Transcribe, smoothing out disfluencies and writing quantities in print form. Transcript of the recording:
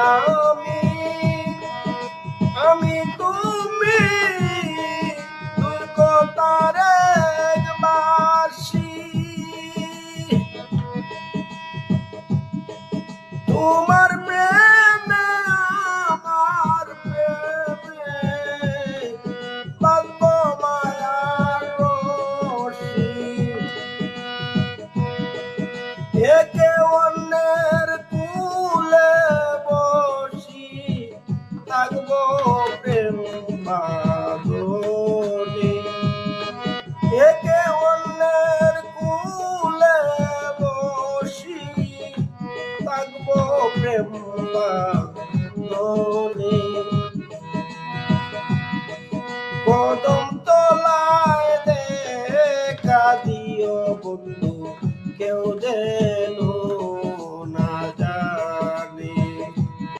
আমি আমি তুমি দুই কথার এক বাসি তোমার প্রেমে আমার প্রেমে বাঁধব মায়ার রশি একে অন্যের কুলে বসি থাকবো প্রেম বাঁধনে একে অন্যের কুলে বসি থাকবো প্রেম বাঁধনে